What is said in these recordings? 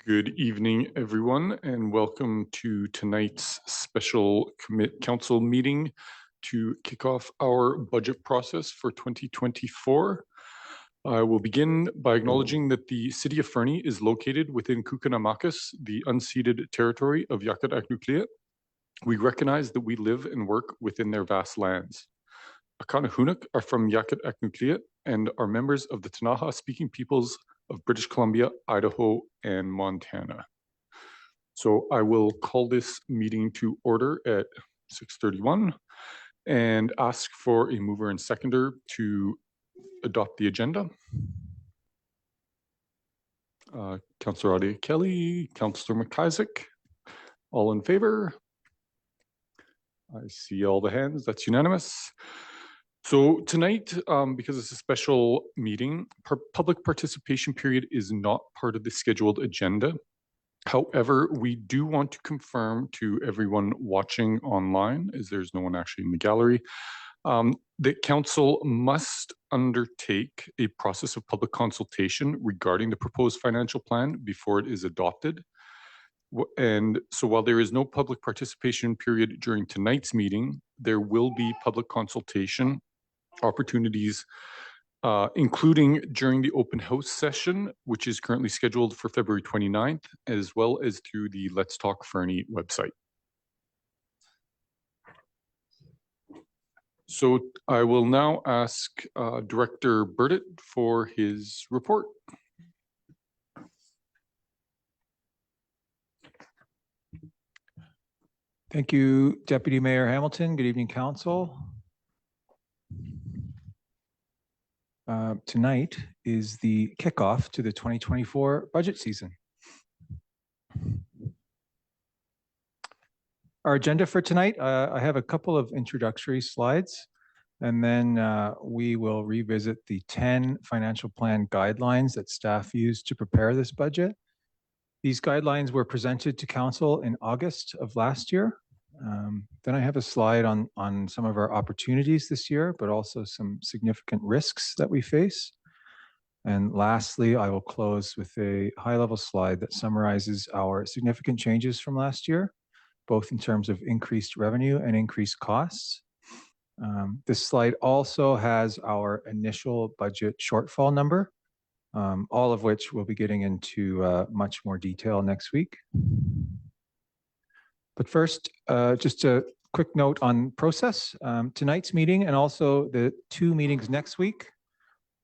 Good evening, everyone, and welcome to tonight's special council meeting to kick off our budget process for 2024. I will begin by acknowledging that the city of Fernie is located within Kukanamakas, the unceded territory of Yaqut-Aknukliat. We recognize that we live and work within their vast lands. Akanahunak are from Yaqut-Aknukliat and are members of the Ktunaxa-speaking peoples of British Columbia, Idaho, and Montana. So I will call this meeting to order at 6:31 and ask for a mover and seconder to adopt the agenda. Councillor Audie Kelly, Councillor McIsaac, all in favor? I see all the hands, that's unanimous. So tonight, because it's a special meeting, public participation period is not part of the scheduled agenda. However, we do want to confirm to everyone watching online, as there's no one actually in the gallery, that council must undertake a process of public consultation regarding the proposed financial plan before it is adopted. And so while there is no public participation period during tonight's meeting, there will be public consultation opportunities, including during the open house session, which is currently scheduled for February 29th, as well as through the Let's Talk Fernie website. So I will now ask Director Burdett for his report. Thank you, Deputy Mayor Hamilton. Good evening, Council. Tonight is the kickoff to the 2024 budget season. Our agenda for tonight, I have a couple of introductory slides, and then we will revisit the 10 financial plan guidelines that staff used to prepare this budget. These guidelines were presented to Council in August of last year. Then I have a slide on some of our opportunities this year, but also some significant risks that we face. And lastly, I will close with a high-level slide that summarizes our significant changes from last year, both in terms of increased revenue and increased costs. This slide also has our initial budget shortfall number, all of which we'll be getting into much more detail next week. But first, just a quick note on process. Tonight's meeting and also the 2 meetings next week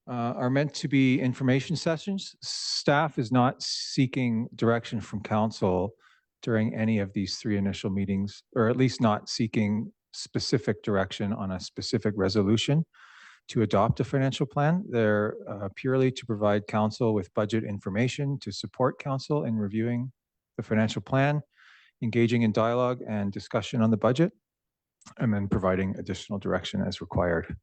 are meant to be information sessions. Staff is not seeking direction from Council during any of these 3 initial meetings, or at least not seeking specific direction on a specific resolution to adopt a financial plan. They're purely to provide Council with budget information to support Council in reviewing the financial plan, engaging in dialogue and discussion on the budget, and then providing additional direction as required.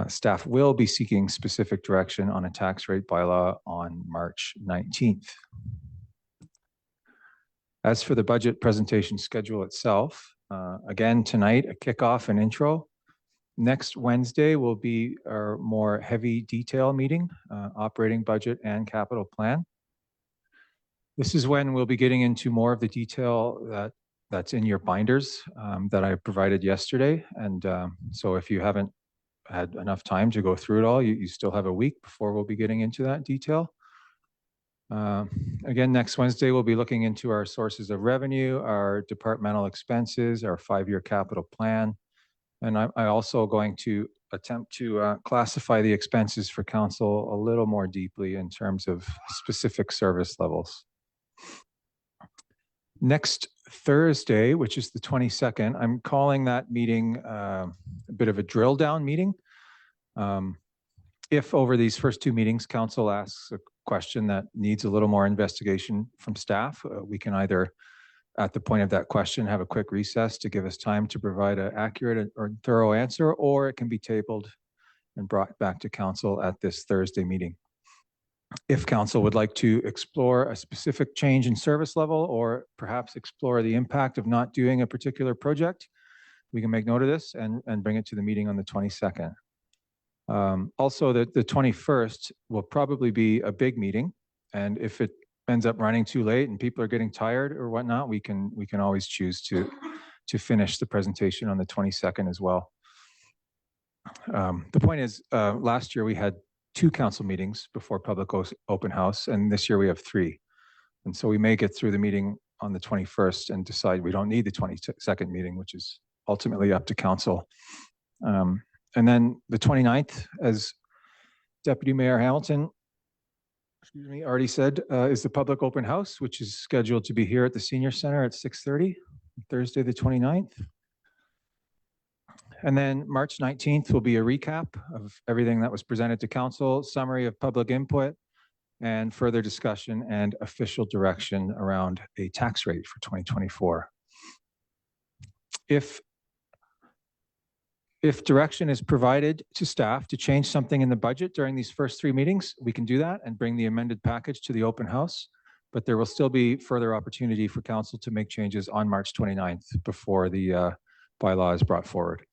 Staff will be seeking specific direction on a tax rate bylaw on March 19th. As for the budget presentation schedule itself, again, tonight, a kickoff and intro. Next Wednesday will be our more heavy detail meeting, operating budget and capital plan. This is when we'll be getting into more of the detail that's in your binders that I provided yesterday. And so if you haven't had enough time to go through it all, you still have a week before we'll be getting into that detail. Again, next Wednesday, we'll be looking into our sources of revenue, our departmental expenses, our 5-year capital plan. And I'm also going to attempt to classify the expenses for Council a little more deeply in terms of specific service levels. Next Thursday, which is the 22nd, I'm calling that meeting a bit of a drill down meeting. If over these first 2 meetings, Council asks a question that needs a little more investigation from staff, we can either, at the point of that question, have a quick recess to give us time to provide an accurate or thorough answer, or it can be tabled and brought back to Council at this Thursday meeting. If Council would like to explore a specific change in service level, or perhaps explore the impact of not doing a particular project, we can make note of this and bring it to the meeting on the 22nd. Also, the 21st will probably be a big meeting, and if it ends up running too late and people are getting tired or whatnot, we can always choose to finish the presentation on the 22nd as well. The point is, last year we had 2 council meetings before public open house, and this year we have 3. And so we may get through the meeting on the 21st and decide we don't need the 22nd meeting, which is ultimately up to council. And then the 29th, as Deputy Mayor Hamilton, already said, is the public open house, which is scheduled to be here at the Senior Center at 6:30, Thursday the 29th. And then March 19th will be a recap of everything that was presented to council, summary of public input, and further discussion and official direction around a tax rate for 2024. If direction is provided to staff to change something in the budget during these first 3 meetings, we can do that and bring the amended package to the open house. But there will still be further opportunity for council to make changes on March 29th before the bylaw is brought forward.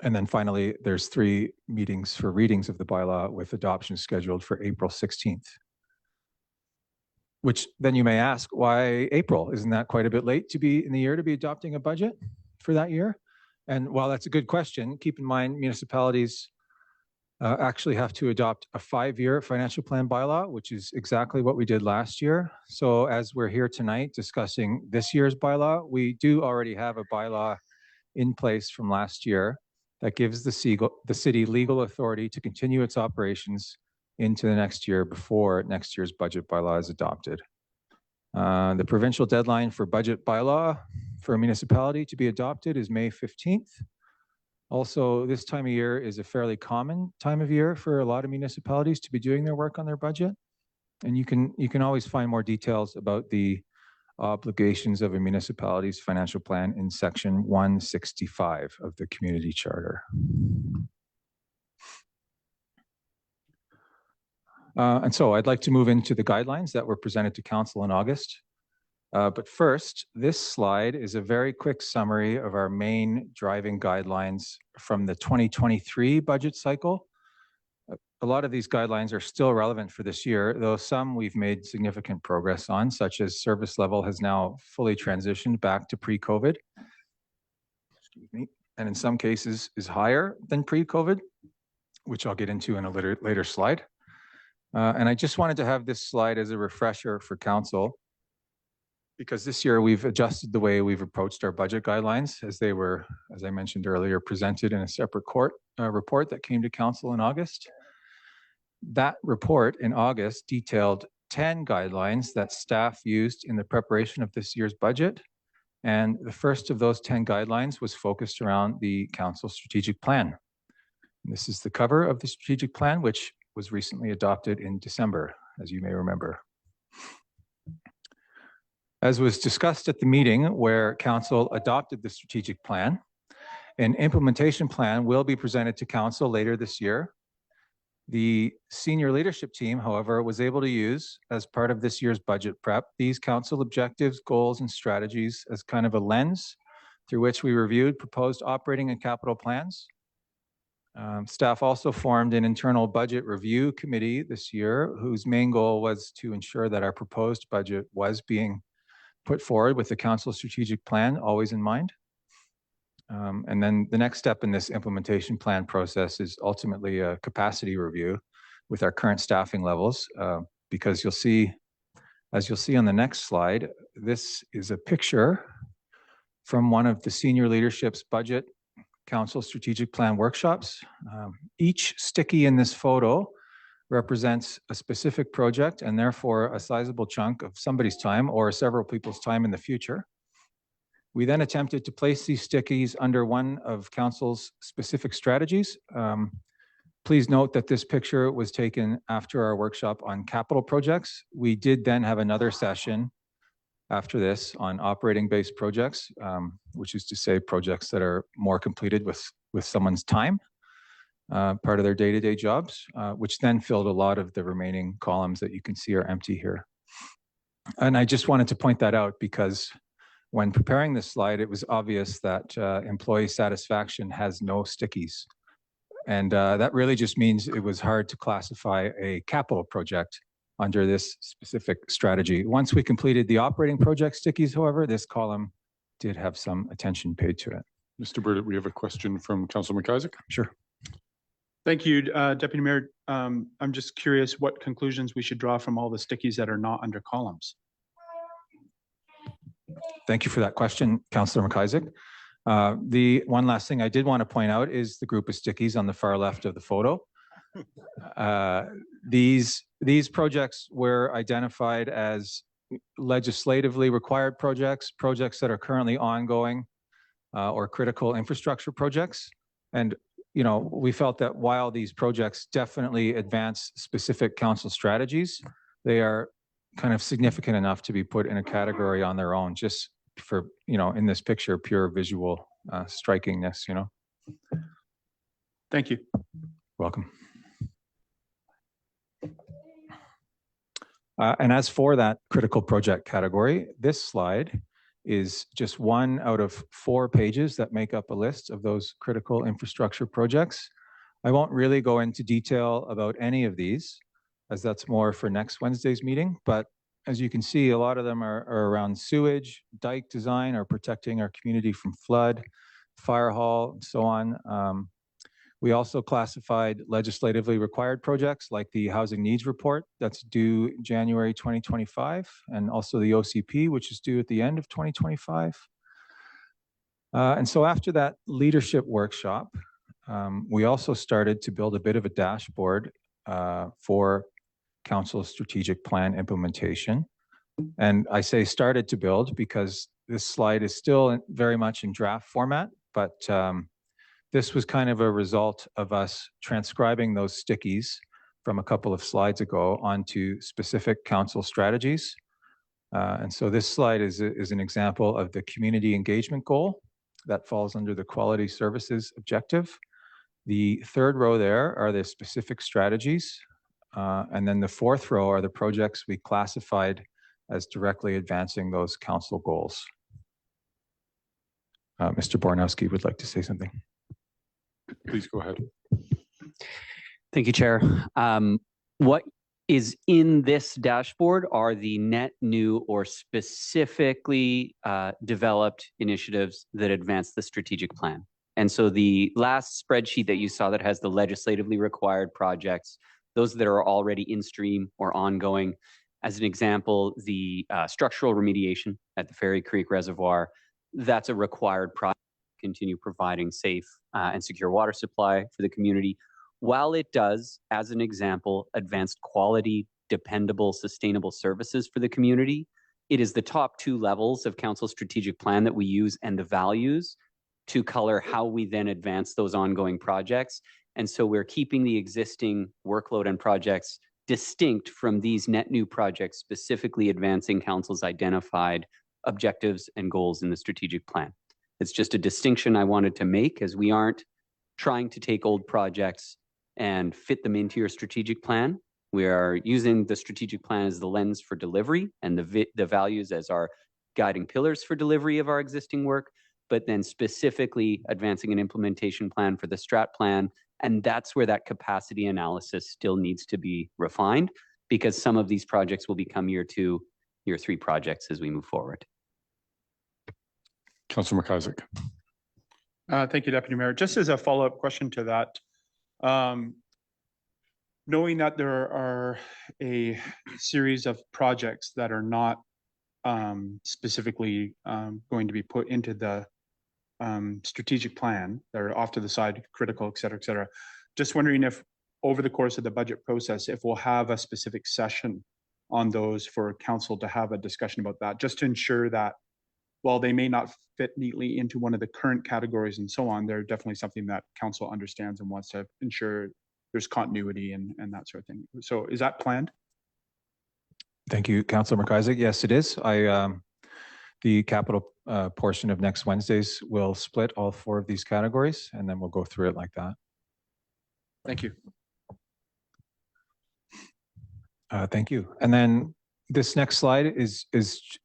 And then finally, there's 3 meetings for readings of the bylaw with adoption scheduled for April 16th. Which then you may ask, why April? Isn't that quite a bit late to be in the year to be adopting a budget for that year? And while that's a good question, keep in mind municipalities actually have to adopt a 5-year financial plan bylaw, which is exactly what we did last year. So as we're here tonight discussing this year's bylaw, we do already have a bylaw in place from last year that gives the city legal authority to continue its operations into the next year before next year's budget bylaw is adopted. The provincial deadline for budget bylaw for a municipality to be adopted is May 15th. Also, this time of year is a fairly common time of year for a lot of municipalities to be doing their work on their budget. And you can always find more details about the obligations of a municipality's financial plan in section 165 of the community charter. And so I'd like to move into the guidelines that were presented to council in August. But first, this slide is a very quick summary of our main driving guidelines from the 2023 budget cycle. A lot of these guidelines are still relevant for this year, though some we've made significant progress on, such as service level has now fully transitioned back to pre-COVID. Excuse me. And in some cases is higher than pre-COVID, which I'll get into in a later slide. And I just wanted to have this slide as a refresher for council, because this year we've adjusted the way we've approached our budget guidelines as they were, as I mentioned earlier, presented in a separate report that came to council in August. That report in August detailed 10 guidelines that staff used in the preparation of this year's budget. And the first of those 10 guidelines was focused around the council strategic plan. And this is the cover of the strategic plan, which was recently adopted in December, as you may remember. As was discussed at the meeting where council adopted the strategic plan, an implementation plan will be presented to council later this year. The senior leadership team, however, was able to use, as part of this year's budget prep, these council objectives, goals, and strategies as kind of a lens through which we reviewed proposed operating and capital plans. Staff also formed an internal budget review committee this year, whose main goal was to ensure that our proposed budget was being put forward with the council strategic plan always in mind. And then the next step in this implementation plan process is ultimately a capacity review with our current staffing levels, because as you'll see on the next slide, this is a picture from one of the senior leadership's budget council strategic plan workshops. Each sticky in this photo represents a specific project and therefore a sizable chunk of somebody's time or several people's time in the future. We then attempted to place these stickies under one of council's specific strategies. Please note that this picture was taken after our workshop on capital projects. We did then have another session after this on operating-based projects, which is to say projects that are more completed with someone's time, part of their day-to-day jobs, which then filled a lot of the remaining columns that you can see are empty here. And I just wanted to point that out because when preparing this slide, it was obvious that employee satisfaction has no stickies. And that really just means it was hard to classify a capital project under this specific strategy. Once we completed the operating project stickies, however, this column did have some attention paid to it. Mr. Burdett, we have a question from Councillor McIsaac. Sure. Thank you, Deputy Mayor. I'm just curious what conclusions we should draw from all the stickies that are not under columns. Thank you for that question, Councillor McIsaac. The one last thing I did want to point out is the group of stickies on the far left of the photo. These projects were identified as legislatively required projects, projects that are currently ongoing, or critical infrastructure projects. And you know, we felt that while these projects definitely advance specific council strategies, they are kind of significant enough to be put in a category on their own, just for, you know, in this picture, pure visual strikingness, you know. Thank you. Welcome. And as for that critical project category, this slide is just one out of 4 pages that make up a list of those critical infrastructure projects. I won't really go into detail about any of these, as that's more for next Wednesday's meeting. But as you can see, a lot of them are around sewage, dike design, or protecting our community from flood, fire hall, and so on. We also classified legislatively required projects like the Housing Needs Report that's due January 2025, and also the OCP, which is due at the end of 2025. And so after that leadership workshop, we also started to build a bit of a dashboard for Council's strategic plan implementation. And I say started to build because this slide is still very much in draft format, but this was kind of a result of us transcribing those stickies from a couple of slides ago onto specific council strategies. And so this slide is an example of the community engagement goal that falls under the quality services objective. The third row there are the specific strategies. And then the fourth row are the projects we classified as directly advancing those council goals. Mr. Bornowski would like to say something. Please go ahead. Thank you, Chair. What is in this dashboard are the net new or specifically developed initiatives that advance the strategic plan. And so the last spreadsheet that you saw that has the legislatively required projects, those that are already in stream or ongoing, as an example, the structural remediation at the Ferry Creek Reservoir, that's a required project to continue providing safe and secure water supply for the community, while it does, as an example, advanced quality, dependable, sustainable services for the community. It is the top 2 levels of Council's strategic plan that we use and the values to color how we then advance those ongoing projects. And so we're keeping the existing workload and projects distinct from these net new projects, specifically advancing Council's identified objectives and goals in the strategic plan. It's just a distinction I wanted to make, as we aren't trying to take old projects and fit them into your strategic plan. We are using the strategic plan as the lens for delivery and the values as our guiding pillars for delivery of our existing work, but then specifically advancing an implementation plan for the strat plan. And that's where that capacity analysis still needs to be refined, because some of these projects will become year 2, year 3 projects as we move forward. Councillor McIsaac. Thank you, Deputy Mayor. Just as a follow-up question to that, knowing that there are a series of projects that are not specifically going to be put into the strategic plan, that are off to the side, critical, et cetera, just wondering if over the course of the budget process, if we'll have a specific session on those for council to have a discussion about that, just to ensure that while they may not fit neatly into one of the current categories and so on, they're definitely something that council understands and wants to ensure there's continuity and that sort of thing. So is that planned? Thank you, Councillor McIsaac. Yes, it is. The capital portion of next Wednesday's will split all 4 of these categories, and then we'll go through it like that. Thank you. Thank you. And then this next slide is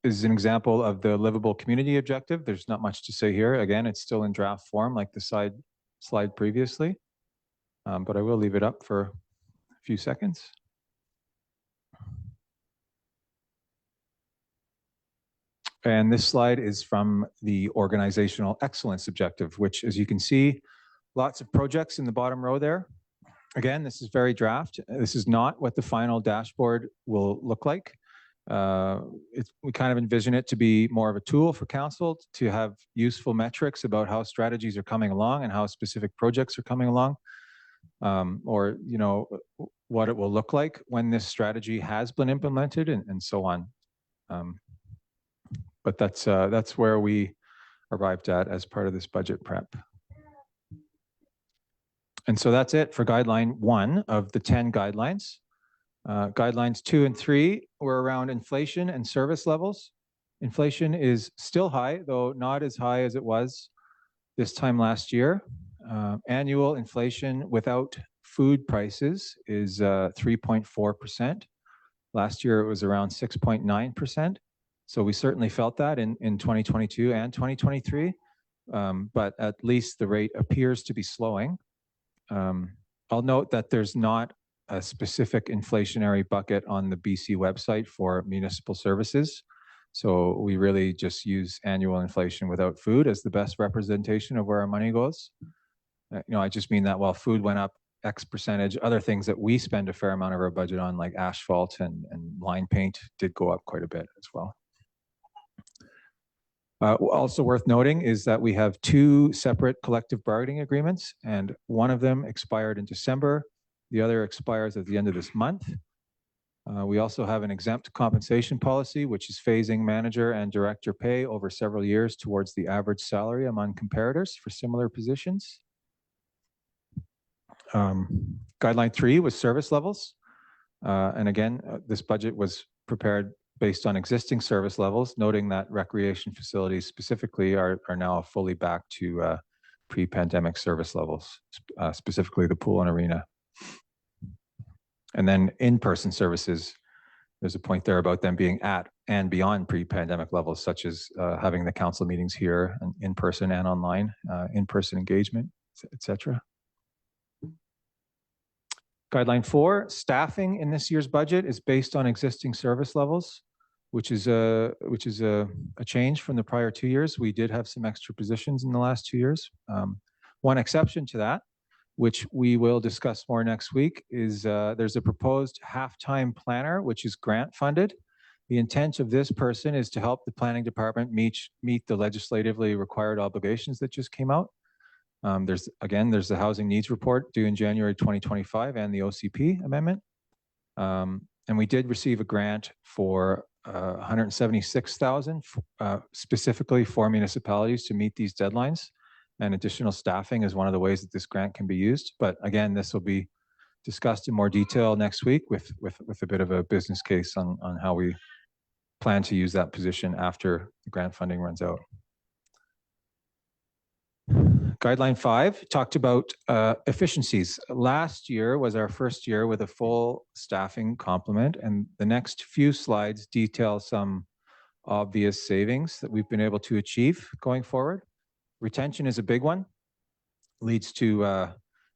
an example of the livable community objective. There's not much to say here. Again, it's still in draft form like the slide previously, but I will leave it up for a few seconds. And this slide is from the organizational excellence objective, which, as you can see, lots of projects in the bottom row there. Again, this is very draft. This is not what the final dashboard will look like. We kind of envision it to be more of a tool for council to have useful metrics about how strategies are coming along and how specific projects are coming along, or what it will look like when this strategy has been implemented, and so on. But that's where we arrived at as part of this budget prep. And so that's it for guideline 1 of the 10 guidelines. Guidelines 2 and 3 were around inflation and service levels. Inflation is still high, though not as high as it was this time last year. Annual inflation without food prices is 3.4%. Last year it was around 6.9%. So we certainly felt that in 2022 and 2023, but at least the rate appears to be slowing. I'll note that there's not a specific inflationary bucket on the BC website for municipal services. So we really just use annual inflation without food as the best representation of where our money goes. I just mean that while food went up X percentage, other things that we spend a fair amount of our budget on, like asphalt and line paint, did go up quite a bit as well. Also worth noting is that we have 2 separate collective bargaining agreements, and one of them expired in December. The other expires at the end of this month. We also have an exempt compensation policy, which is phasing manager and director pay over several years towards the average salary among comparators for similar positions. Guideline 3 was service levels. And again, this budget was prepared based on existing service levels, noting that recreation facilities specifically are now fully back to pre-pandemic service levels, specifically the pool and arena. And then in-person services, there's a point there about them being at and beyond pre-pandemic levels, such as having the council meetings here and in person and online, in-person engagement, etc. Guideline 4, staffing in this year's budget is based on existing service levels, which is a change from the prior 2 years. We did have some extra positions in the last 2 years. One exception to that, which we will discuss more next week, is there's a proposed half-time planner, which is grant funded. The intent of this person is to help the planning department meet the legislatively required obligations that just came out. There's the housing needs report due in January 2025 and the OCP amendment. And we did receive a grant for $176,000 specifically for municipalities to meet these deadlines. And additional staffing is one of the ways that this grant can be used. But again, this will be discussed in more detail next week with a bit of a business case on how we plan to use that position after the grant funding runs out. Guideline 5 talked about efficiencies. Last year was our first year with a full staffing complement, and the next few slides detail some obvious savings that we've been able to achieve going forward. Retention is a big one, leads to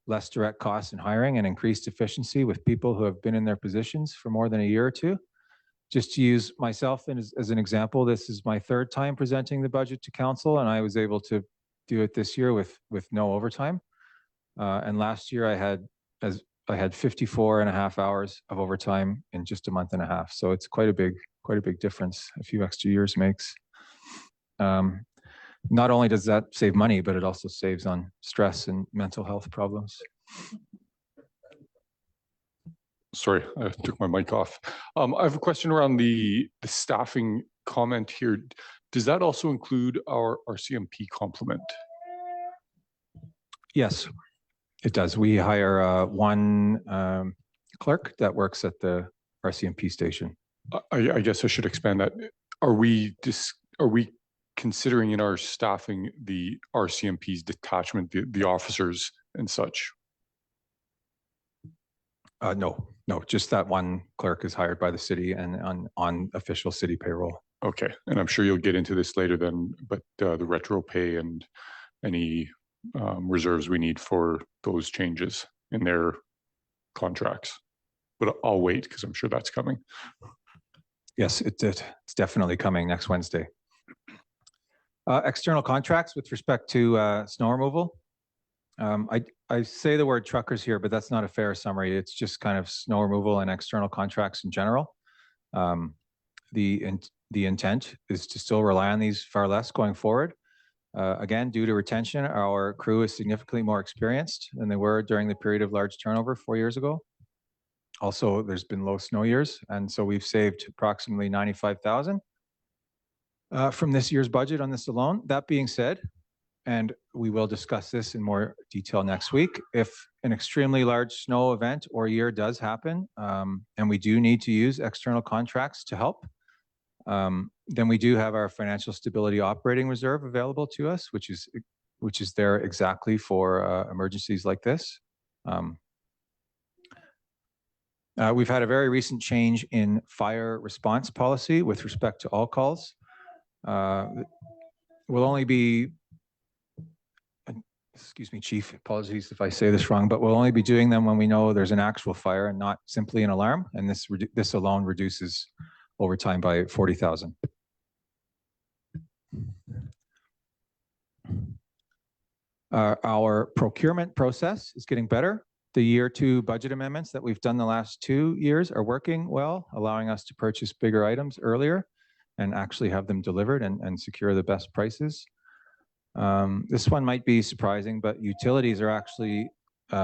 less direct costs in hiring and increased efficiency with people who have been in their positions for more than a year or two. Just to use myself as an example, this is my 3rd time presenting the budget to council, and I was able to do it this year with no overtime. And last year I had 54 and a half hours of overtime in just a month and a half. So it's quite a big difference. A few extra years makes. Not only does that save money, but it also saves on stress and mental health problems. Sorry, I took my mic off. I have a question around the staffing comment here. Does that also include our RCMP complement? Yes, it does. We hire one clerk that works at the RCMP station. I guess I should expand that. Are we considering in our staffing the RCMP's detachment, the officers and such? No, just that one clerk is hired by the city and on official city payroll. Okay, and I'm sure you'll get into this later then, but the retro pay and any reserves we need for those changes in their contracts. But I'll wait because I'm sure that's coming. Yes, it's definitely coming next Wednesday. External contracts with respect to snow removal. I say the word truckers here, but that's not a fair summary. It's just kind of snow removal and external contracts in general. The intent is to still rely on these far less going forward. Again, due to retention, our crew is significantly more experienced than they were during the period of large turnover 4 years ago. Also, there's been low snow years, and so we've saved approximately 95,000 from this year's budget on this alone. That being said, and we will discuss this in more detail next week, if an extremely large snow event or year does happen, and we do need to use external contracts to help, then we do have our financial stability operating reserve available to us, which is there exactly for emergencies like this. We've had a very recent change in fire response policy with respect to all calls. Will only be, excuse me, Chief, apologies if I say this wrong, but we'll only be doing them when we know there's an actual fire and not simply an alarm. And this alone reduces overtime by 40,000. Our procurement process is getting better. The year 2 budget amendments that we've done the last 2 years are working well, allowing us to purchase bigger items earlier and actually have them delivered and secure the best prices. This one might be surprising, but utilities are actually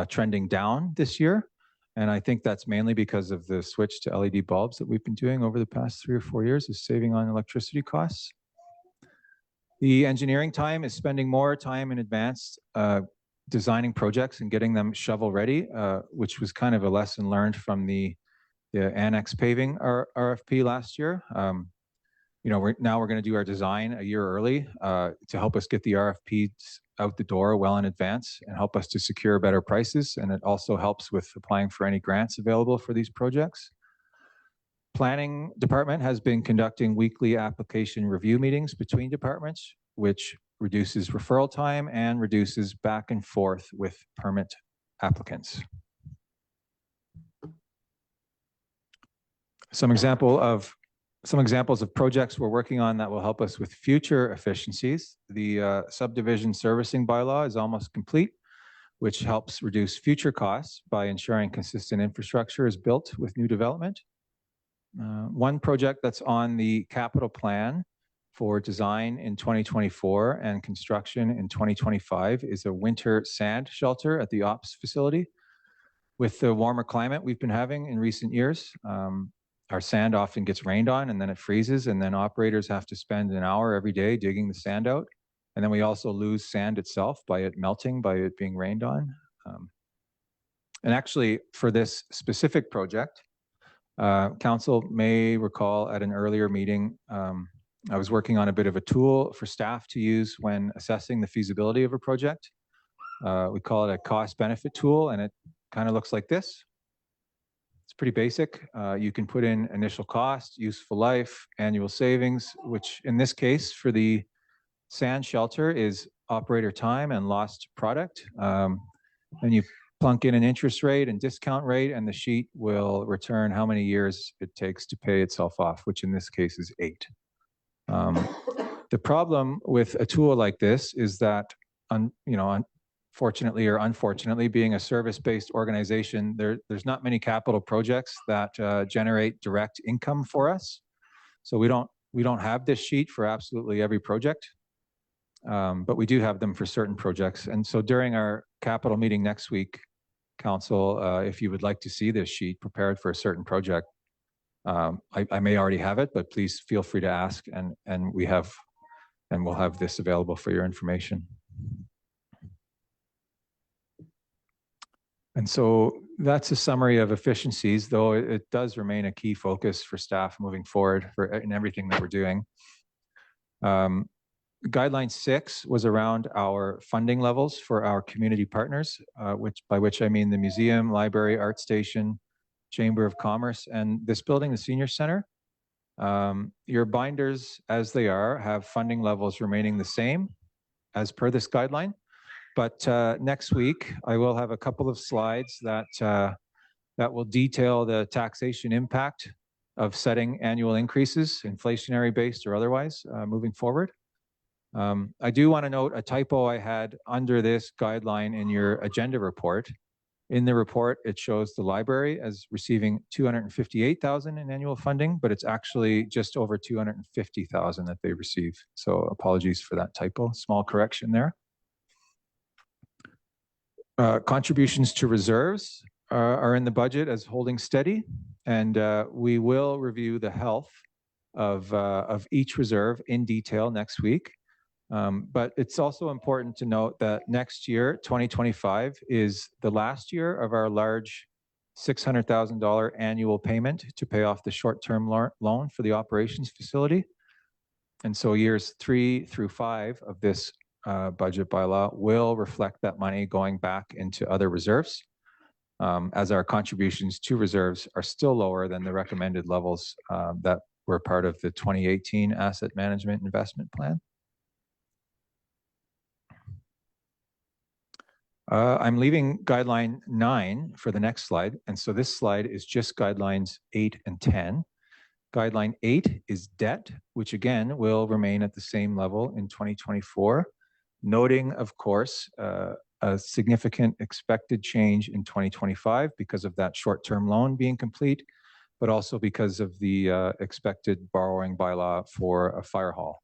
trending down this year. And I think that's mainly because of the switch to LED bulbs that we've been doing over the past 3 or 4 years, is saving on electricity costs. The engineering time is spending more time in advance designing projects and getting them shovel ready, which was kind of a lesson learned from the annex paving RFP last year. We're going to do our design a year early to help us get the RFPs out the door well in advance and help us to secure better prices. And it also helps with applying for any grants available for these projects. Planning department has been conducting weekly application review meetings between departments, which reduces referral time and reduces back and forth with permit applicants. Some examples of projects we're working on that will help us with future efficiencies. The subdivision servicing bylaw is almost complete, which helps reduce future costs by ensuring consistent infrastructure is built with new development. One project that's on the capital plan for design in 2024 and construction in 2025 is a winter sand shelter at the ops facility. With the warmer climate we've been having in recent years, our sand often gets rained on and then it freezes, and then operators have to spend an hour every day digging the sand out. And then we also lose sand itself by it melting, by it being rained on. And actually, for this specific project, Council may recall at an earlier meeting, I was working on a bit of a tool for staff to use when assessing the feasibility of a project. We call it a cost-benefit tool, and it kind of looks like this. It's pretty basic. You can put in initial cost, useful life, annual savings, which in this case for the sand shelter is operator time and lost product. And you plunk in an interest rate and discount rate, and the sheet will return how many years it takes to pay itself off, which in this case is 8. The problem with a tool like this is that, fortunately or unfortunately, being a service-based organization, there's not many capital projects that generate direct income for us. So we don't have this sheet for absolutely every project, but we do have them for certain projects. And so during our capital meeting next week, Council, if you would like to see this sheet prepared for a certain project, I may already have it, but please feel free to ask, and we'll have this available for your information. And so that's a summary of efficiencies, though it does remain a key focus for staff moving forward in everything that we're doing. Guideline 6 was around our funding levels for our community partners, by which I mean the museum, library, art station, Chamber of Commerce, and this building, the Senior Center. Your binders, as they are, have funding levels remaining the same as per this guideline. But next week, I will have a couple of slides that will detail the taxation impact of setting annual increases, inflationary based or otherwise, moving forward. I do want to note a typo I had under this guideline in your agenda report. In the report, it shows the library as receiving 258,000 in annual funding, but it's actually just over 250,000 that they receive. So apologies for that typo. Small correction there. Contributions to reserves are in the budget as holding steady, and we will review the health of each reserve in detail next week. But it's also important to note that next year, 2025, is the last year of our large $600,000 annual payment to pay off the short-term loan for the operations facility. And so years 3 through 5 of this budget bylaw will reflect that money going back into other reserves, as our contributions to reserves are still lower than the recommended levels that were part of the 2018 Asset Management Investment Plan. I'm leaving guideline 9 for the next slide. And so this slide is just guidelines 8 and 10. Guideline 8 is debt, which again will remain at the same level in 2024, noting, of course, a significant expected change in 2025 because of that short-term loan being complete, but also because of the expected borrowing bylaw for a fire hall.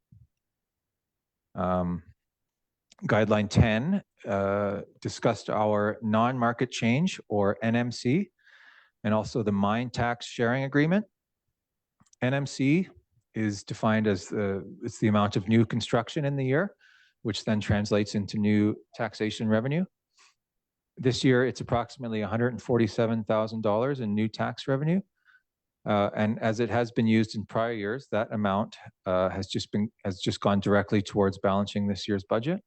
Guideline 10 discussed our non-market change, or NMC, and also the mine tax sharing agreement. NMC is defined as it's the amount of new construction in the year, which then translates into new taxation revenue. This year, it's approximately $147,000 in new tax revenue. And as it has been used in prior years, that amount has just gone directly towards balancing this year's budget.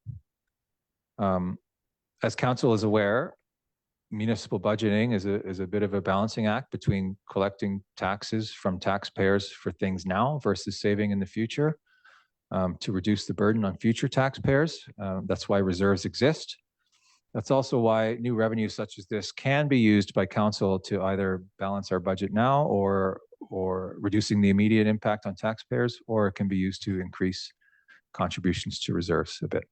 As council is aware, municipal budgeting is a bit of a balancing act between collecting taxes from taxpayers for things now versus saving in the future to reduce the burden on future taxpayers. That's why reserves exist. That's also why new revenue such as this can be used by council to either balance our budget now or reducing the immediate impact on taxpayers, or it can be used to increase contributions to reserves a bit.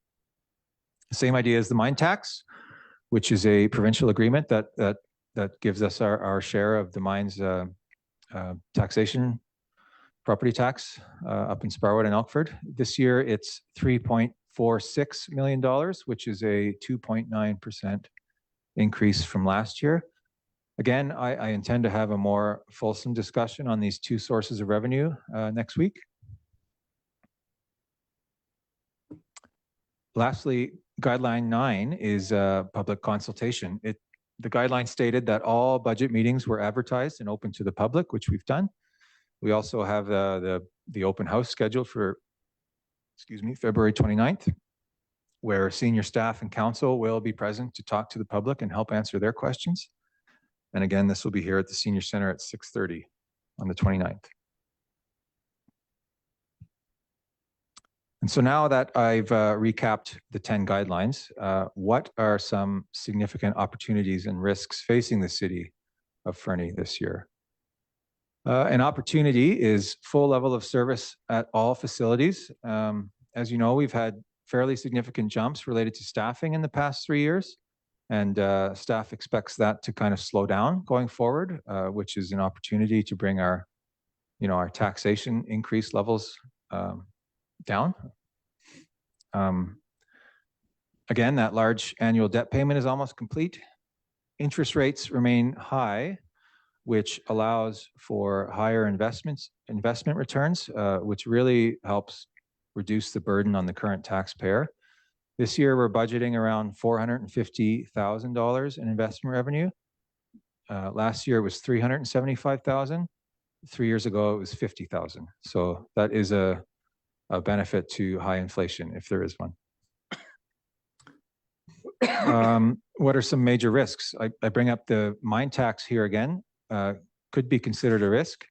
Same idea as the mine tax, which is a provincial agreement that gives us our share of the mine's taxation, property tax up in Sparwood and Elkford. This year, it's $3.46 million, which is a 2.9% increase from last year. Again, I intend to have a more fulsome discussion on these two sources of revenue next week. Lastly, guideline 9 is public consultation. The guideline stated that all budget meetings were advertised and open to the public, which we've done. We also have the open house scheduled for, February 29th, where senior staff and council will be present to talk to the public and help answer their questions. And again, this will be here at the Senior Center at 6:30 on the 29th. And so now that I've recapped the 10 guidelines, what are some significant opportunities and risks facing the city of Fernie this year? An opportunity is full level of service at all facilities. As you know, we've had fairly significant jumps related to staffing in the past 3 years, and staff expects that to kind of slow down going forward, which is an opportunity to bring our taxation increase levels down. Again, that large annual debt payment is almost complete. Interest rates remain high, which allows for higher investment returns, which really helps reduce the burden on the current taxpayer. This year, we're budgeting around $450,000 in investment revenue. Last year, it was $375,000. 3 years ago, it was $50,000. So that is a benefit to high inflation, if there is one. What are some major risks? I bring up the mine tax here again. Could be considered a risk.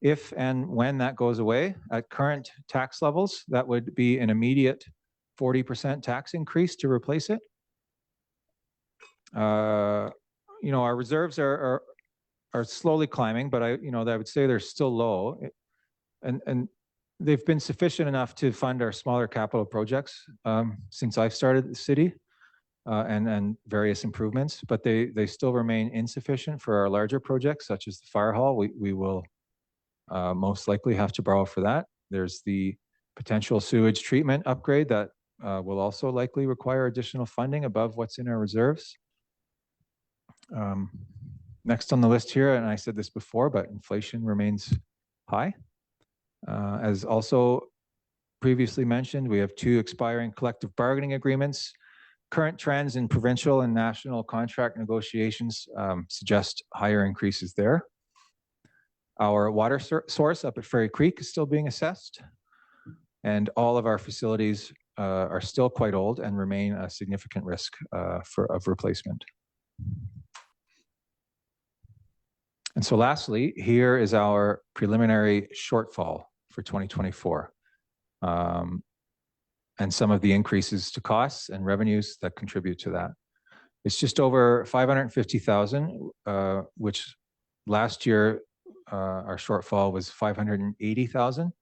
If and when that goes away at current tax levels, that would be an immediate 40% tax increase to replace it. Our reserves are slowly climbing, but I would say they're still low. And They've been sufficient enough to fund our smaller capital projects since I've started the city and various improvements, but they still remain insufficient for our larger projects, such as the fire hall. We will most likely have to borrow for that. There's the potential sewage treatment upgrade that will also likely require additional funding above what's in our reserves. Next on the list here, and I said this before, but inflation remains high. As also previously mentioned, we have 2 expiring collective bargaining agreements. Current trends in provincial and national contract negotiations suggest higher increases there. Our water source up at Ferry Creek is still being assessed, and all of our facilities are still quite old and remain a significant risk of replacement. And so lastly, here is our preliminary shortfall for 2024 and some of the increases to costs and revenues that contribute to that. It's just over 550,000, which last year our shortfall was 580,000.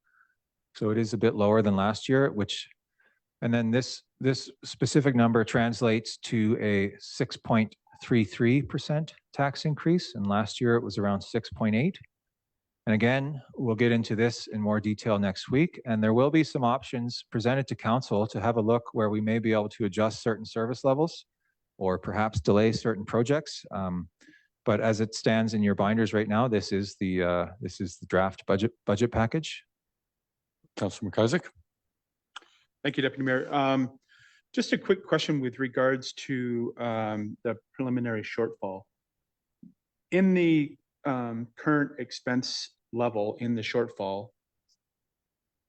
So it is a bit lower than last year, and then this specific number translates to a 6.33% tax increase, and last year it was around 6.8. And again, we'll get into this in more detail next week, and there will be some options presented to council to have a look where we may be able to adjust certain service levels or perhaps delay certain projects. But as it stands in your binders right now, this is the draft budget package. Councillor McIsaac. Thank you, Deputy Mayor. Just a quick question with regards to the preliminary shortfall. In the current expense level in the shortfall,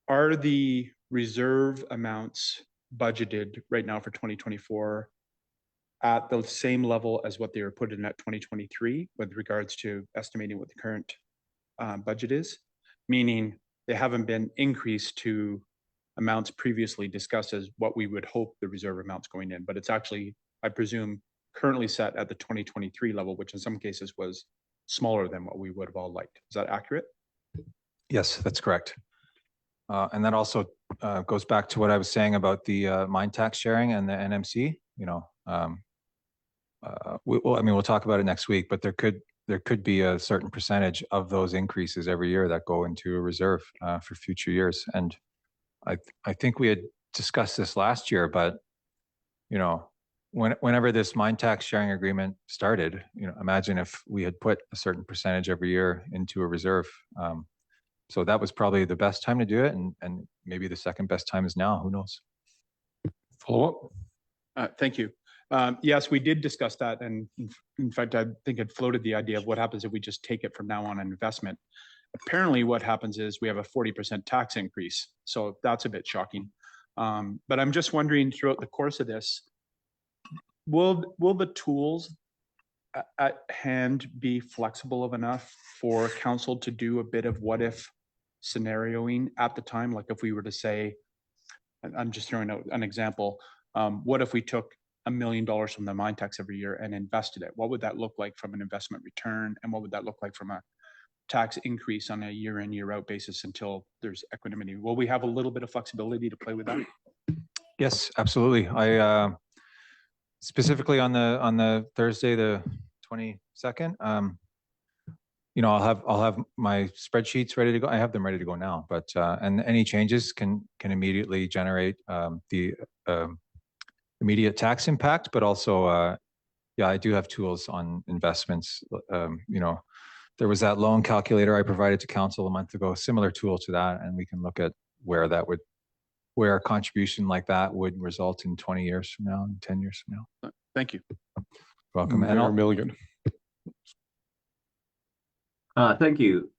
are the reserve amounts budgeted right now for 2024 at the same level as what they were put in at 2023 with regards to estimating what the current budget is? Meaning they haven't been increased to amounts previously discussed as what we would hope the reserve amounts going in, but it's actually, I presume, currently set at the 2023 level, which in some cases was smaller than what we would have all liked. Is that accurate? Yes, that's correct. And that also goes back to what I was saying about the mine tax sharing and the NMC. You know, we'll talk about it next week, but there could be a certain percentage of those increases every year that go into a reserve for future years. And I think we had discussed this last year, but you know, whenever this mine tax sharing agreement started, you know, imagine if we had put a certain percentage every year into a reserve. So that was probably the best time to do it, and maybe the second best time is now. Who knows? Follow Thank you. Yes, we did discuss that, and in fact, I think it floated the idea of what happens if we just take it from now on an investment. Apparently, what happens is we have a 40% tax increase, so that's a bit shocking. But I'm just wondering, throughout the course of this, will the tools at hand be flexible enough for council to do a bit of what if scenarioing at the time? Like if we were to say, I'm just throwing out an example, what if we took $1 million from the mine tax every year and invested it? What would that look like from an investment return? And what would that look like from a tax increase on a year in, year out basis until there's equanimity? Will we have a little bit of flexibility to play with that? Yes, absolutely. I specifically on the Thursday, the 22nd, you know, I'll have my spreadsheets ready to go. I have them ready to go now, but and any changes can immediately generate the immediate tax impact, but also yeah, I do have tools on investments. You know, there was that loan calculator I provided to council a month ago, similar tool to that, and we can look at where a contribution like that would result in 20 years from now and 10 years from now. Thank you. Welcome. Mayor Milligan. Thank you.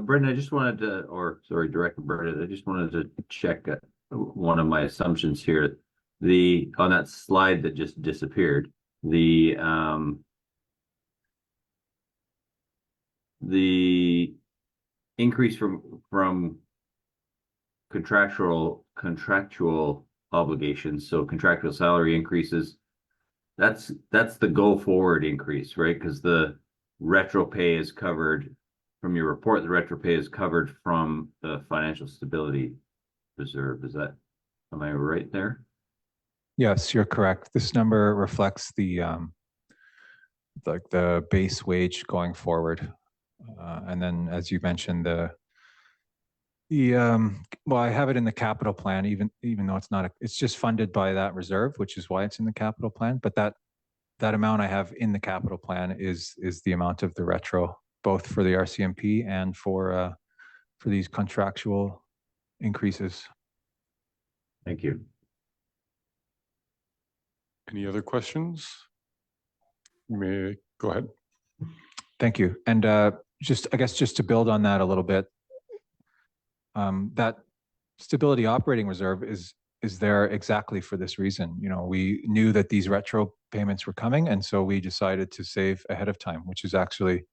Brendan, I just wanted to, or sorry, Director Brendan, I just wanted to check one of my assumptions here. On that slide that just disappeared, the increase from contractual obligations, so contractual salary increases, that's the go forward increase, right? Because the retro pay is covered from your report, the retro pay is covered from the financial stability reserve. Am I right there? Yes, you're correct. This number reflects the base wage going forward. And then, as you mentioned, well, I have it in the capital plan, even though it's just funded by that reserve, which is why it's in the capital plan. But that amount I have in the capital plan is the amount of the retro, both for the RCMP and for these contractual increases. Thank you. Any other questions? You may go ahead. Thank you. And I guess just to build on that a little bit, that stability operating reserve is there exactly for this reason. You know, we knew that these retro payments were coming, and so we decided to save ahead of time, which is actually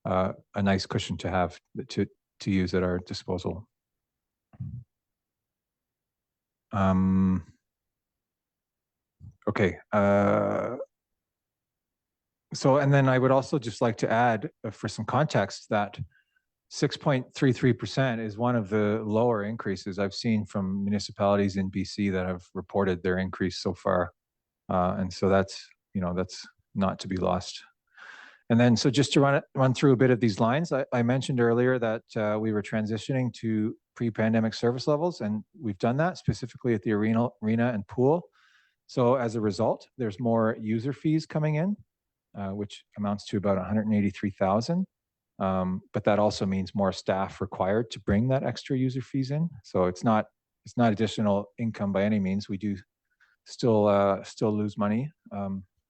a nice cushion to have to use at our disposal. Okay. So, and then I would also just like to add, for some context, that 6.33% is one of the lower increases I've seen from municipalities in BC that have reported their increase so far. And so that's not to be lost. And then, so just to run through a bit of these lines, I mentioned earlier that we were transitioning to pre-pandemic service levels, and we've done that specifically at the arena and pool. So as a result, there's more user fees coming in, which amounts to about 183,000. But that also means more staff required to bring that extra user fees in. So it's not additional income by any means. We do still lose money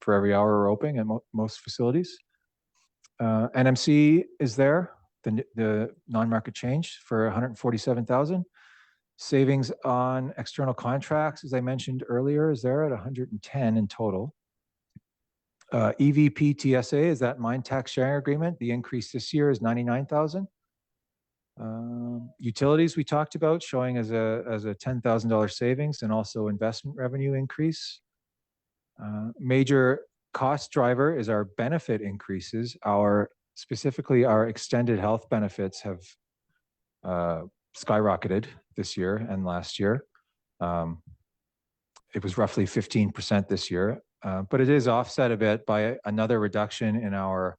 for every hour we're open at most facilities. NMC is there, the non-market change for 147,000. Savings on external contracts, as I mentioned earlier, is there at 110 in total. EVP TSA is that mine tax sharing agreement. The increase this year is 99,000. Utilities we talked about showing as a $10,000 savings, and also investment revenue increase. Major cost driver is our benefit increases. Specifically our extended health benefits have skyrocketed this year and last year. It was roughly 15% this year. But it is offset a bit by another reduction in our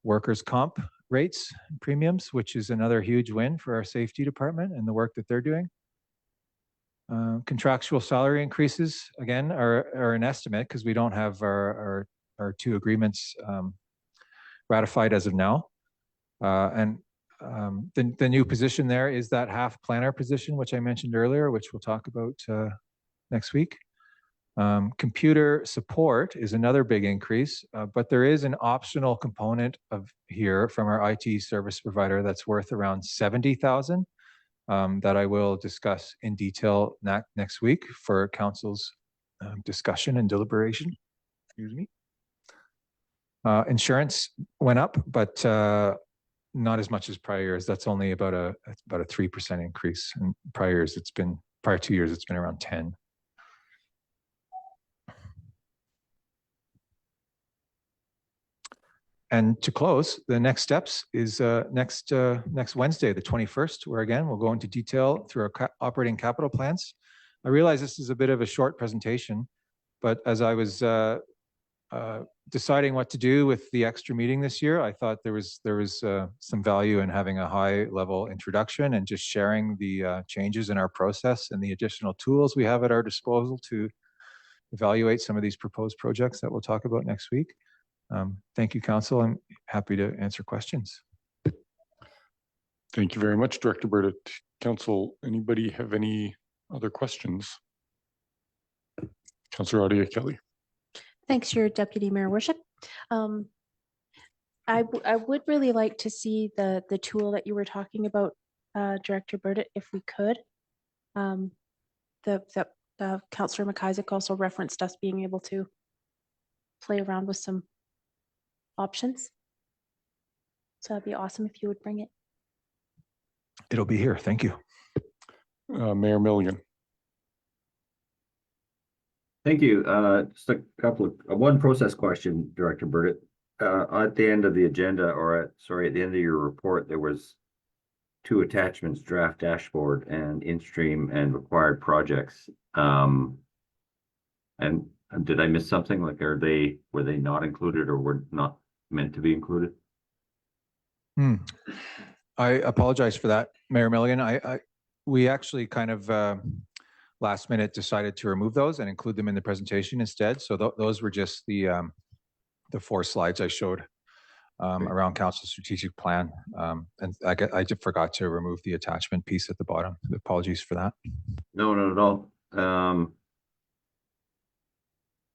workers' comp rates and premiums, which is another huge win for our safety department and the work that they're doing. Contractual salary increases, again, are an estimate because we don't have our two agreements ratified as of now. And the new position there is that half planner position, which I mentioned earlier, which we'll talk about next week. Computer support is another big increase, but there is an optional component here from our IT service provider that's worth around 70,000 that I will discuss in detail next week for council's discussion and deliberation. Excuse me. Insurance went up, but not as much as prior years. That's only about a 3% increase. And prior 2 years, it's been around 10. And to close, the next steps is next Wednesday, the 21st, where again, we'll go into detail through our operating capital plans. I realize this is a bit of a short presentation, but as I was deciding what to do with the extra meeting this year, I thought there was some value in having a high level introduction and just sharing the changes in our process and the additional tools we have at our disposal to evaluate some of these proposed projects that we'll talk about next week. Thank you, Council. I'm happy to answer questions. Thank you very much, Director Burdett. Council, anybody have any other questions? Councillor Audia-Kelly. Thanks, your Deputy Mayor Worship. I would really like to see the tool that you were talking about, Director Burdett, if we could. Councillor McIsaac also referenced us being able to play around with some options. So that'd be awesome if you would bring it. It'll be here. Thank you. Mayor Milligan. Thank you. Just a couple of one process question, Director Burdett. At the end of the agenda, or at the end of your report, there was two attachments: draft dashboard and in-stream and required projects. And did I miss something? Like, were they not included or were not meant to be included? I apologize for that, Mayor Milligan. We actually kind of last minute decided to remove those and include them in the presentation instead. So those were just the 4 slides I showed around council strategic plan. And I just forgot to remove the attachment piece at the bottom. Apologies for that. No, not at all.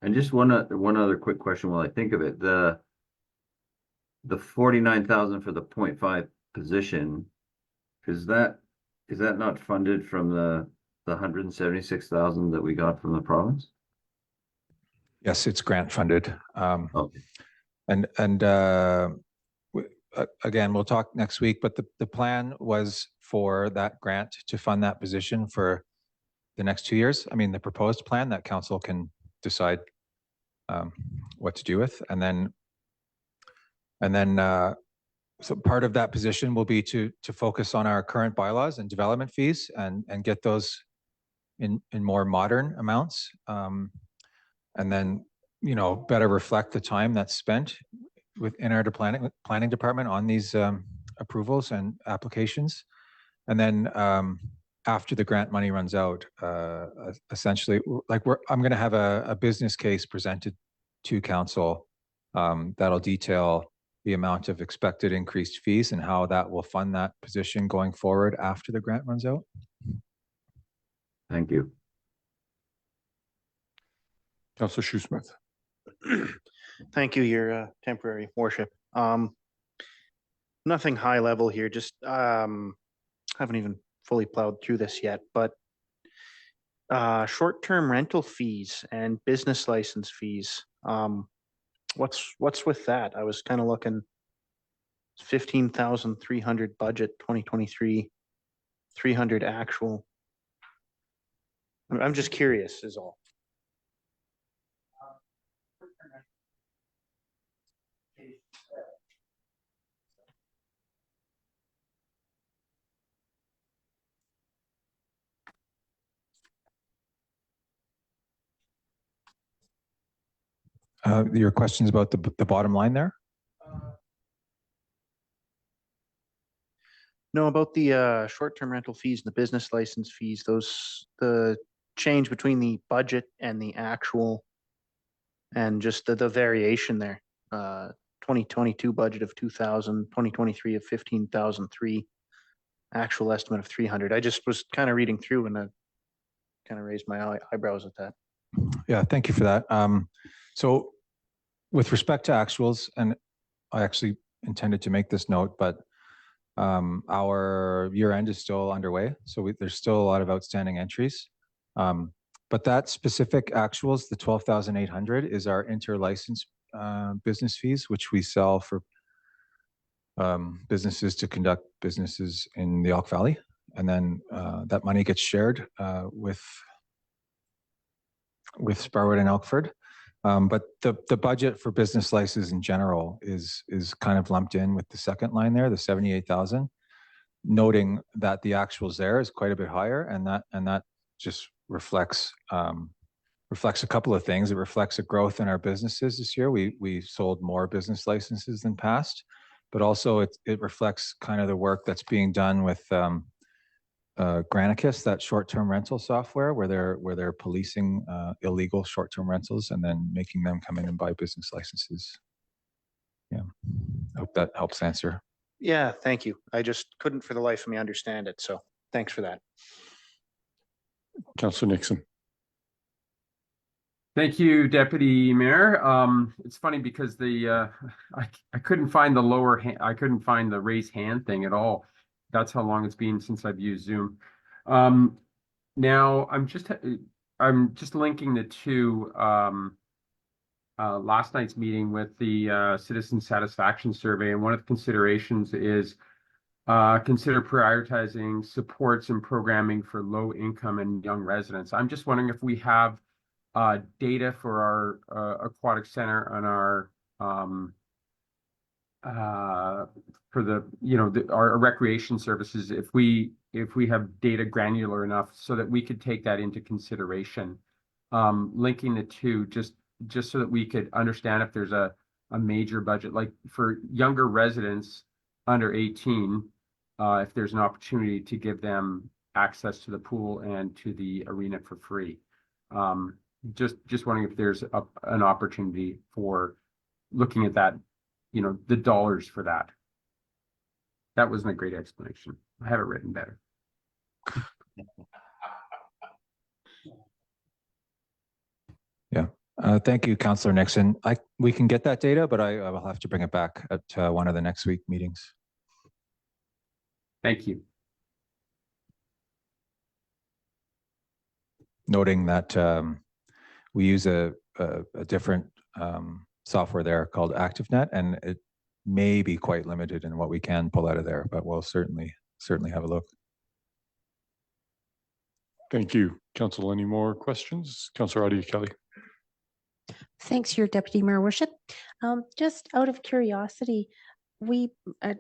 And just one other quick question while I think of it. The 49,000 for the 0.5 position, is that not funded from the 176,000 that we got from the province? Yes, it's grant funded. Okay. Again, we'll talk next week, but the plan was for that grant to fund that position for the next 2 years. I mean, the proposed plan that council can decide what to do with. And then so part of that position will be to focus on our current bylaws and development fees and get those in more modern amounts. And then, better reflect the time that's spent within our planning department on these approvals and applications. And then after the grant money runs out, essentially, like I'm going to have a business case presented to council that'll detail the amount of expected increased fees and how that will fund that position going forward after the grant runs out. Thank you. Councillor Shoesmith. Thank you, Your Temporary Worship. Nothing high level here, just haven't even fully plowed through this yet, but short-term rental fees and business license fees. What's with that? I was kind of looking 15,300 budget 2023, 300 actual. I'm just curious is all. Your questions about the bottom line there? No, about the short-term rental fees and the business license fees, the change between the budget and the actual and just the variation there. 2022 budget of 2,000, 2023 of 15,003, actual estimate of 300. I just was kind of reading through and I kind of raised my eyebrows at that. Yeah, thank you for that. So with respect to actuals, and I actually intended to make this note, but our year end is still underway. So there's still a lot of outstanding entries. But that specific actuals, the 12,800 is our interlicense business fees, which we sell for businesses to conduct businesses in the Elk Valley. And then that money gets shared with Sparwood and Elkford. But the budget for business licenses in general is kind of lumped in with the second line there, the 78,000, noting that the actuals there is quite a bit higher, and that just reflects a couple of things. It reflects a growth in our businesses this year. We sold more business licenses than past, but also it reflects kind of the work that's being done with Granicus, that short-term rental software, where they're policing illegal short-term rentals and then making them come in and buy business licenses. Yeah, I hope that helps answer. Yeah, thank you. I just couldn't for the life of me understand it. So thanks for that. Councillor Nixon. Thank you, Deputy Mayor. It's funny because I couldn't find the lower hand, I couldn't find the raise hand thing at all. That's how long it's been since I've used Zoom. Now I'm just linking the two last night's meeting with the citizen satisfaction survey, and one of the considerations is consider prioritizing supports and programming for low income and young residents. I'm just wondering if we have data for our aquatic center on our for the, you know, our recreation services, if we have data granular enough so that we could take that into consideration, linking the two, just so that we could understand if there's a major budget, like for younger residents under 18, if there's an opportunity to give them access to the pool and to the arena for free. Just wondering if there's an opportunity for looking at that, you know, the dollars for that. That wasn't a great explanation. I have it written better. Thank you, Councillor Nixon. We can get that data, but I will have to bring it back at one of the next week meetings. Thank you. Noting that we use a different software there called ActiveNet, and it may be quite limited in what we can pull out of there, but we'll certainly have a look. Thank you. Council, any more questions? Councillor Adia Kelly. Thanks, Your Deputy Mayor Worship. Just out of curiosity, we,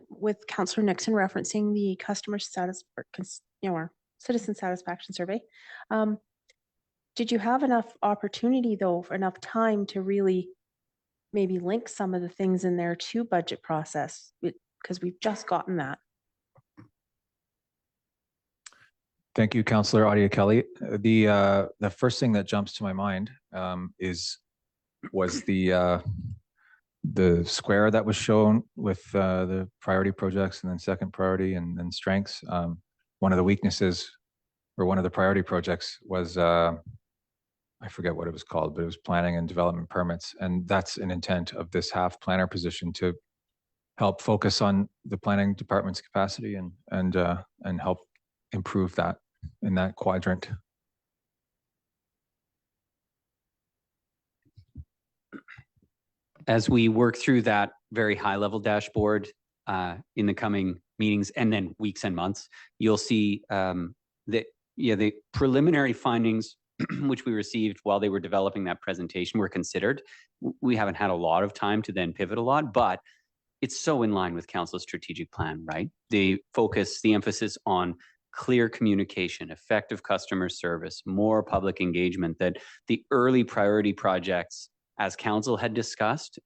with Councillor Nixon referencing the customer status, our citizen satisfaction survey, did you have enough opportunity though, enough time to really maybe link some of the things in there to budget process? Because we've just gotten that. Thank you, Councillor Adia Kelly. The first thing that jumps to my mind was the square that was shown with the priority projects and then second priority and then strengths. One of the weaknesses or one of the priority projects was I forget what it was called, but it was planning and development permits, and that's an intent of this half planner position to help focus on the planning department's capacity and help improve that in that quadrant. As we work through that very high level dashboard in the coming meetings and then weeks and months, you'll see the preliminary findings which we received while they were developing that presentation were considered. We haven't had a lot of time to then pivot a lot, but it's so in line with Council's strategic plan, right? The emphasis on clear communication, effective customer service, more public engagement, that the early priority projects, as Council had discussed,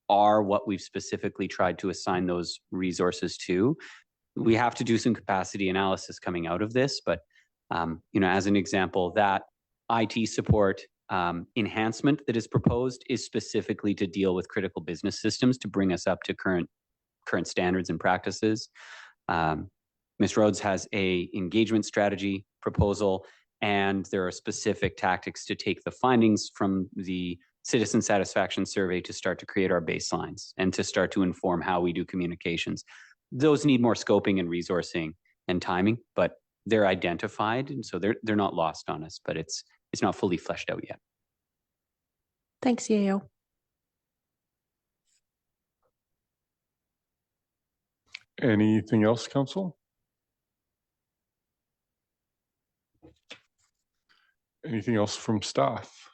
are what we've specifically tried to assign those resources to. We have to do some capacity analysis coming out of this, but you know, as an example, that IT support enhancement that is proposed is specifically to deal with critical business systems to bring us up to current standards and practices. Ms. Rhodes has a engagement strategy proposal, and there are specific tactics to take the findings from the citizen satisfaction survey to start to create our baselines and to start to inform how we do communications. Those need more scoping and resourcing and timing, but they're identified, and so they're not lost on us, but it's not fully fleshed out yet. Thanks, Yayo. Anything else, Council? Anything else from staff?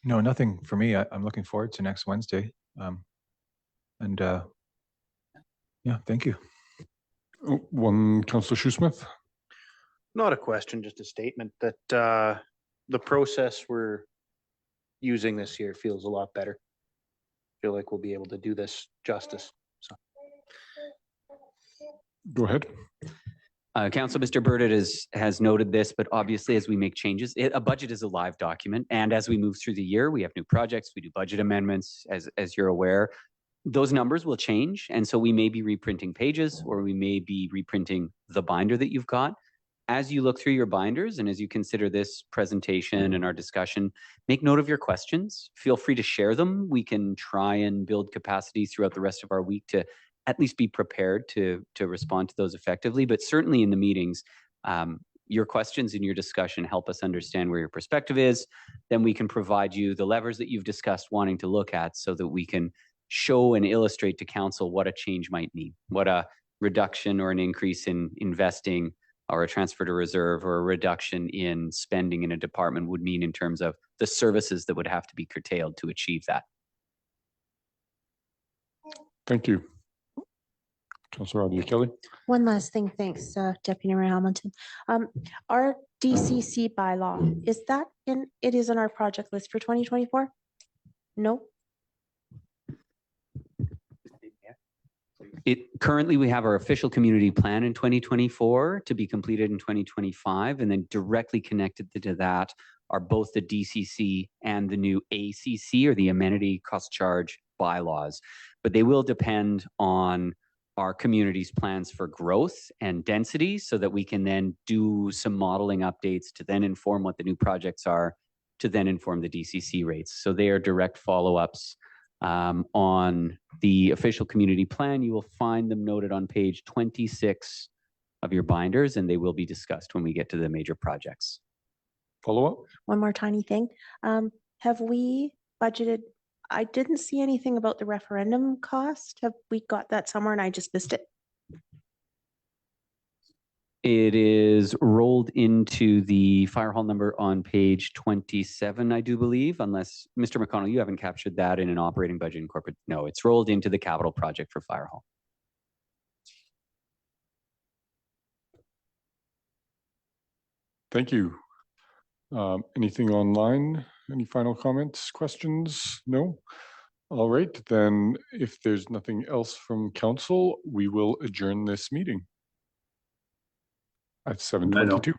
No, nothing for me. I'm looking forward to next Wednesday. Yeah, thank you. One, Councillor Shoesmith. Not a question, just a statement that the process we're using this year feels a lot better. I feel like we'll be able to do this justice. So. Go ahead. Council, Mr. Burdett has noted this, but obviously as we make changes, a budget is a live document. And as we move through the year, we have new projects, we do budget amendments, as you're aware. Those numbers will change. And so we may be reprinting pages, or we may be reprinting the binder that you've got. As you look through your binders and as you consider this presentation and our discussion, make note of your questions. Feel free to share them. We can try and build capacity throughout the rest of our week to at least be prepared to respond to those effectively. But certainly in the meetings, your questions and your discussion help us understand where your perspective is. Then we can provide you the levers that you've discussed wanting to look at so that we can show and illustrate to council what a change might mean, what a reduction or an increase in investing or a transfer to reserve or a reduction in spending in a department would mean in terms of the services that would have to be curtailed to achieve that. Thank you. Councillor Adia Kelly. One last thing, thanks, Deputy Mayor Hamilton. Our DCC bylaw, is that in, it is in our project list for 2024? No? Currently, we have our official community plan in 2024 to be completed in 2025, and then directly connected to that are both the DCC and the new ACC, or the amenity cost charge bylaws. But they will depend on our community's plans for growth and density, so that we can then do some modeling updates to then inform what the new projects are, to then inform the DCC rates. So they are direct follow-ups on the official community plan. You will find them noted on page 26 of your binders, and they will be discussed when we get to the major projects. Follow up? One more tiny thing. Have we budgeted? I didn't see anything about the referendum cost. Have we got that somewhere and I just missed it? It is rolled into the fire hall number on page 27, I do believe, unless, Mr. McConnell, you haven't captured that in an operating budget in corporate. No, it's rolled into the capital project for fire hall. Thank you. Anything online? Any final comments, questions? No? All right, then if there's nothing else from council, we will adjourn this meeting at 7:22.